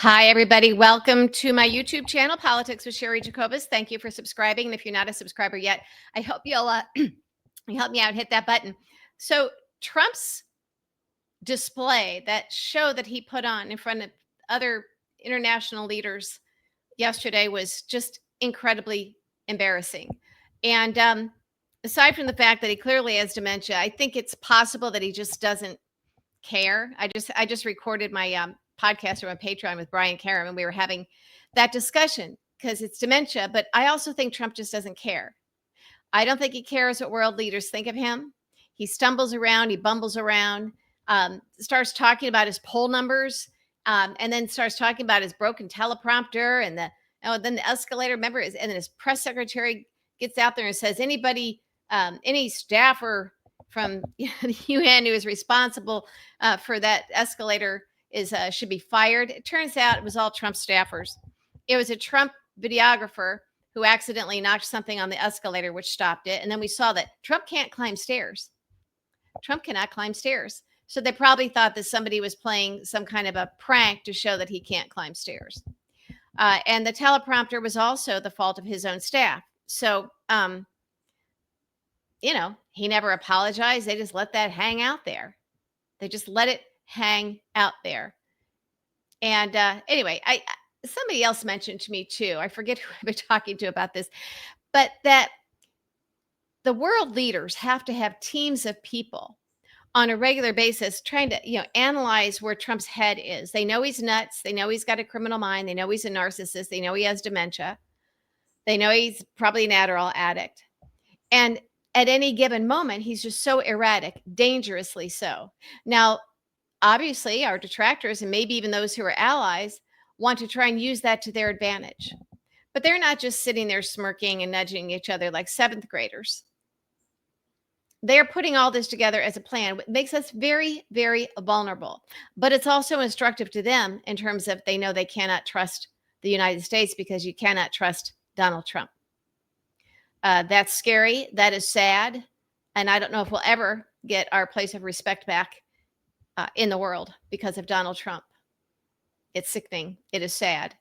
Hi, everybody. Welcome to my YouTube channel, Politics with Sherry Jacobus. Thank you for subscribing. And if you're not a subscriber yet, I hope you'll help me out, hit that button. So Trump's display, that show that he put on in front of other international leaders yesterday, was just incredibly embarrassing. And aside from the fact that he clearly has dementia, I think it's possible that he just doesn't care. I just recorded my podcast on Patreon with Brian Karam, and we were having that discussion because it's dementia. But I also think Trump just doesn't care. I don't think he cares what world leaders think of him. He stumbles around, he bumbles around, starts talking about his poll numbers, and then starts talking about his broken teleprompter and then the escalator. Remember, and then his press secretary gets out there and says, any staffer from the UN who is responsible for that escalator should be fired. It turns out it was all Trump staffers. It was a Trump videographer who accidentally knocked something on the escalator, which stopped it. And then we saw that Trump can't climb stairs. Trump cannot climb stairs. So they probably thought that somebody was playing some kind of a prank to show that he can't climb stairs. And the teleprompter was also the fault of his own staff. So, he never apologized. They just let that hang out there. They just let it hang out there. And anyway, somebody else mentioned to me too, I forget who I've been talking to about this, but that the world leaders have to have teams of people on a regular basis trying to, analyze where Trump's head is. They know he's nuts. They know he's got a criminal mind. They know he's a narcissist. They know he has dementia. They know he's probably an Adderall addict. And at any given moment, he's just so erratic, dangerously so. Now, obviously, our detractors, and maybe even those who are allies, want to try and use that to their advantage. But they're not just sitting there smirking and nudging each other like seventh graders. They're putting all this together as a plan, which makes us very, very vulnerable. But it's also instructive to them in terms of they know they cannot trust the United States because you cannot trust Donald Trump. That's scary. That is sad. And I don't know if we'll ever get our place of respect back in the world because of Donald Trump. It's sickening. It is sad.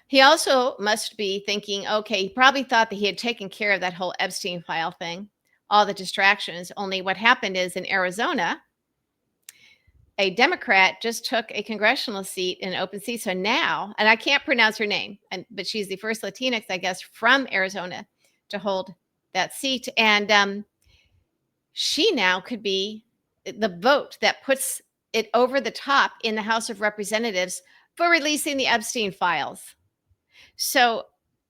He also must be thinking, okay, he probably thought that he had taken care of that whole Epstein file thing, all the distractions. Only what happened is in Arizona, a Democrat just took a congressional seat in an open seat. So now, and I can't pronounce her name, but she's the first Latinx, I guess, from Arizona to hold that seat. And she now could be the vote that puts it over the top in the House of Representatives for releasing the Epstein Files. So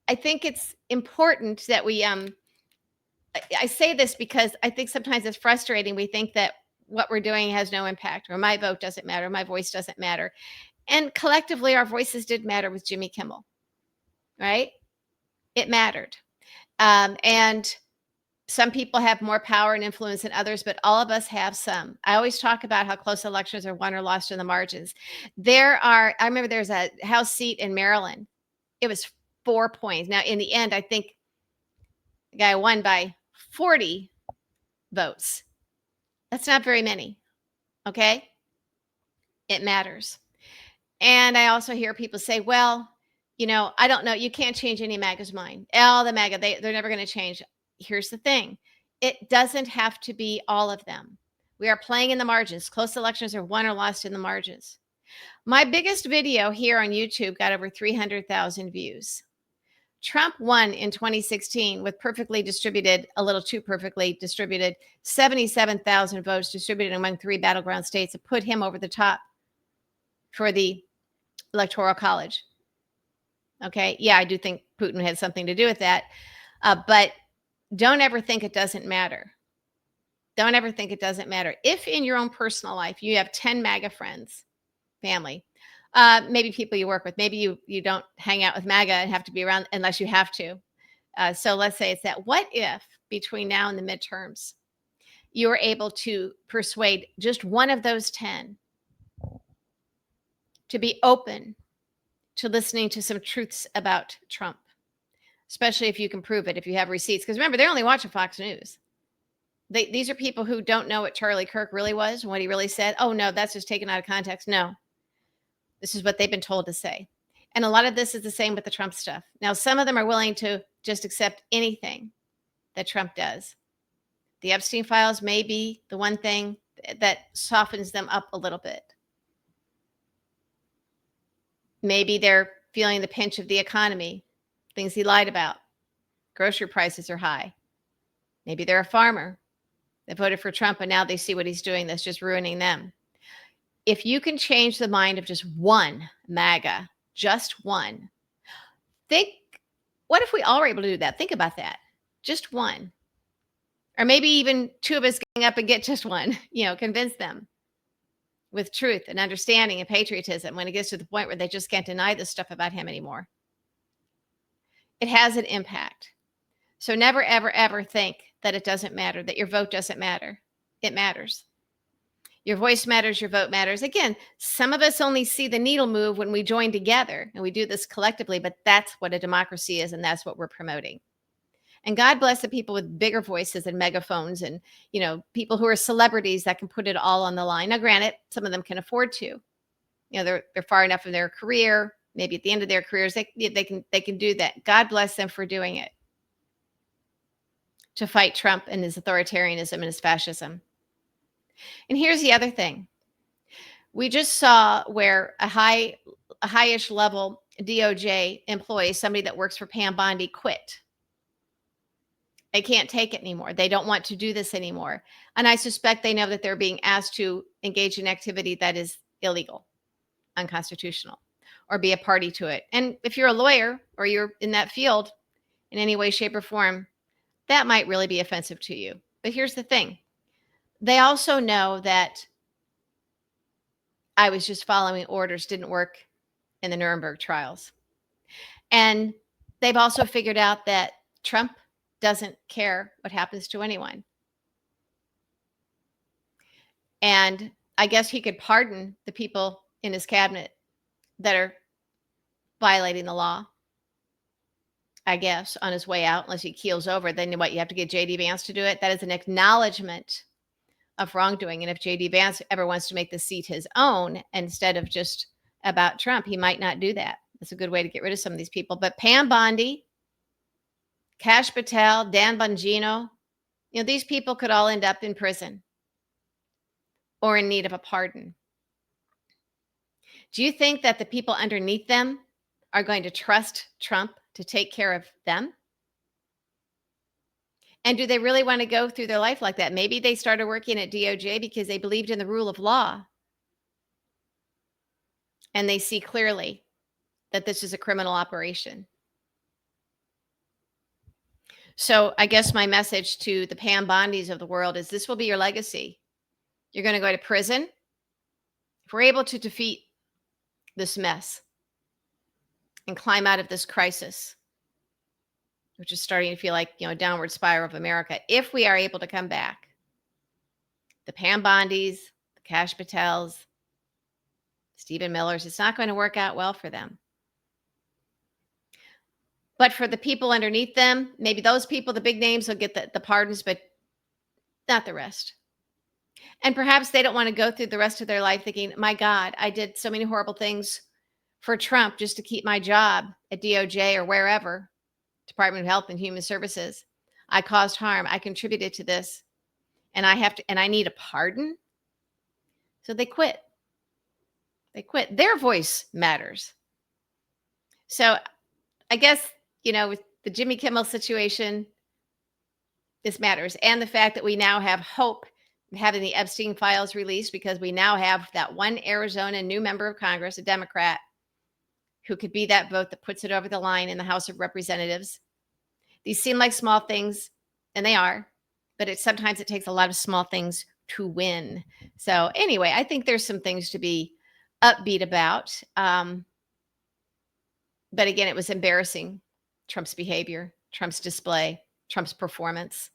I think it's important that we, I say this because I think sometimes it's frustrating. We think that what we're doing has no impact, or my vote doesn't matter, my voice doesn't matter. And collectively, our voices did matter with Jimmy Kimmel, right? It mattered. And some people have more power and influence than others, but all of us have some. I always talk about how close elections are won or lost in the margins. I remember there's a House seat in Maryland. It was 4 points. Now, in the end, I think the guy won by 40 votes. That's not very many. Okay? It matters. And I also hear people say, well, I don't know. You can't change any MAGA's mind. All the MAGA, they're never going to change. Here's the thing. It doesn't have to be all of them. We are playing in the margins. Close elections are won or lost in the margins. My biggest video here on YouTube got over 300,000 views. Trump won in 2016 with a little too perfectly distributed, 77,000 votes distributed among 3 battleground states that put him over the top for the Electoral College. Okay. Yeah, I do think Putin had something to do with that. But don't ever think it doesn't matter. Don't ever think it doesn't matter. If in your own personal life, you have 10 MAGA friends, family, maybe people you work with, maybe you don't hang out with MAGA and have to be around unless you have to. So let's say it's that. What if between now and the midterms, you're able to persuade just one of those 10 to be open to listening to some truths about Trump, especially if you can prove it, if you have receipts. Because remember, they're only watching Fox News. These are people who don't know what Charlie Kirk really was and what he really said. Oh, no, that's just taken out of context. No. This is what they've been told to say. And a lot of this is the same with the Trump stuff. Now, some of them are willing to just accept anything that Trump does. The Epstein Files may be the one thing that softens them up a little bit. Maybe they're feeling the pinch of the economy, things he lied about. Grocery prices are high. Maybe they're a farmer that voted for Trump and now they see what he's doing that's just ruining them. If you can change the mind of just one MAGA, just one, think, what if we all were able to do that? Think about that. Just one. Or maybe even two of us getting up and get just one, convince them with truth and understanding and patriotism when it gets to the point where they just can't deny this stuff about him anymore. It has an impact. So never, ever, ever think that it doesn't matter, that your vote doesn't matter. It matters. Your voice matters, your vote matters. Again, some of us only see the needle move when we join together and we do this collectively, but that's what a democracy is, and that's what we're promoting. And God bless the people with bigger voices and megaphones and, people who are celebrities that can put it all on the line. Now, granted, some of them can afford to. They're far enough in their career, maybe at the end of their careers, they can do that. God bless them for doing it, to fight Trump and his authoritarianism and his fascism. And here's the other thing. We just saw where a high-ish level DOJ employee, somebody that works for Pam Bondi, quit. They can't take it anymore. They don't want to do this anymore. And I suspect they know that they're being asked to engage in activity that is illegal, unconstitutional, or be a party to it. And if you're a lawyer or you're in that field in any way, shape, or form, that might really be offensive to you. But here's the thing. They also know that I was just following orders didn't work in the Nuremberg trials. And they've also figured out that Trump doesn't care what happens to anyone. And I guess he could pardon the people in his cabinet that are violating the law, I guess, on his way out, unless he keels over. Then what, you have to get J.D. Vance to do it? That is an acknowledgement of wrongdoing. And if J.D. Vance ever wants to make the seat his own instead of just about Trump, he might not do that. That's a good way to get rid of some of these people. But Pam Bondi, Kash Patel, Dan Bongino, these people could all end up in prison or in need of a pardon. Do you think that the people underneath them are going to trust Trump to take care of them? And do they really want to go through their life like that? Maybe they started working at DOJ because they believed in the rule of law. And they see clearly that this is a criminal operation. So I guess my message to the Pam Bondis of the world is this will be your legacy. You're going to go to prison. If we're able to defeat this mess and climb out of this crisis, which is starting to feel like, a downward spiral of America, if we are able to come back, the Pam Bondis, the Kash Patels, Stephen Millers, it's not going to work out well for them. But for the people underneath them, maybe those people, the big names, will get the pardons, but not the rest. And perhaps they don't want to go through the rest of their life thinking, my God, I did so many horrible things for Trump just to keep my job at DOJ or wherever, Department of Health and Human Services. I caused harm. I contributed to this. And I need a pardon. So they quit. They quit. Their voice matters. So I guess, with the Jimmy Kimmel situation, this matters. And the fact that we now have hope in having the Epstein Files released, because we now have that one Arizona new member of Congress, a Democrat, who could be that vote that puts it over the line in the House of Representatives. These seem like small things, and they are, but sometimes it takes a lot of small things to win. So anyway, I think there's some things to be upbeat about. But again, it was embarrassing. Trump's behavior, Trump's display, Trump's performance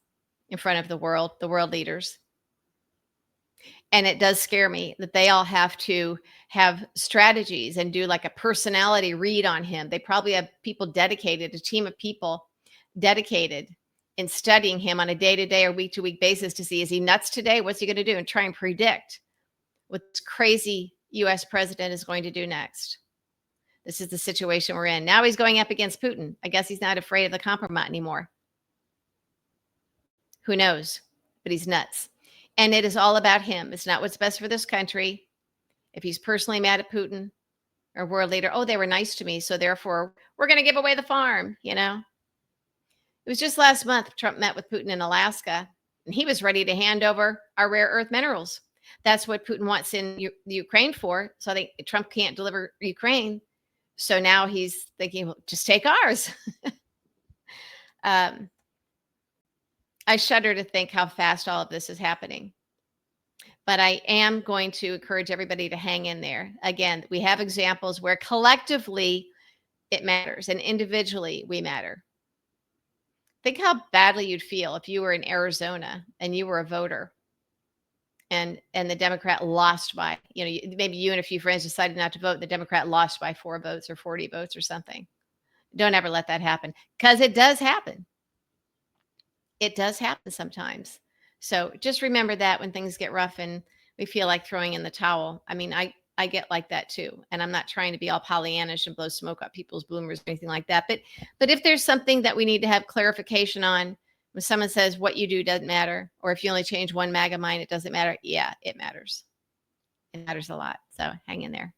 in front of the world leaders. And it does scare me that they all have to have strategies and do like a personality read on him. They probably have people dedicated, a team of people dedicated in studying him on a day-to-day or week-to-week basis to see, is he nuts today? What's he going to do? And try and predict with crazy US president is going to do next. This is the situation we're in. Now he's going up against Putin. I guess he's not afraid of the compromise anymore. Who knows? But he's nuts. And it is all about him. It's not what's best for this country. If he's personally mad at Putin or world leader, oh, they were nice to me, so therefore we're going to give away the farm, you know? It was just last month Trump met with Putin in Alaska, and he was ready to hand over our rare earth minerals. That's what Putin wants in the Ukraine for. So I think Trump can't deliver Ukraine. So now he's thinking, well, just take ours. I shudder to think how fast all of this is happening. But I am going to encourage everybody to hang in there. Again, we have examples where collectively it matters and individually we matter. Think how badly you'd feel if you were in Arizona and you were a voter and the Democrat lost by, maybe you and a few friends decided not to vote. The Democrat lost by 4 votes or 40 votes or something. Don't ever let that happen, because it does happen. It does happen sometimes. So just remember that when things get rough and we feel like throwing in the towel. I mean, I get like that too. And I'm not trying to be all Pollyannish and blow smoke up people's boomers or anything like that. But if there's something that we need to have clarification on, when someone says what you do doesn't matter, or if you only change one MAGA mind, it doesn't matter. Yeah, it matters. It matters a lot. So hang in there.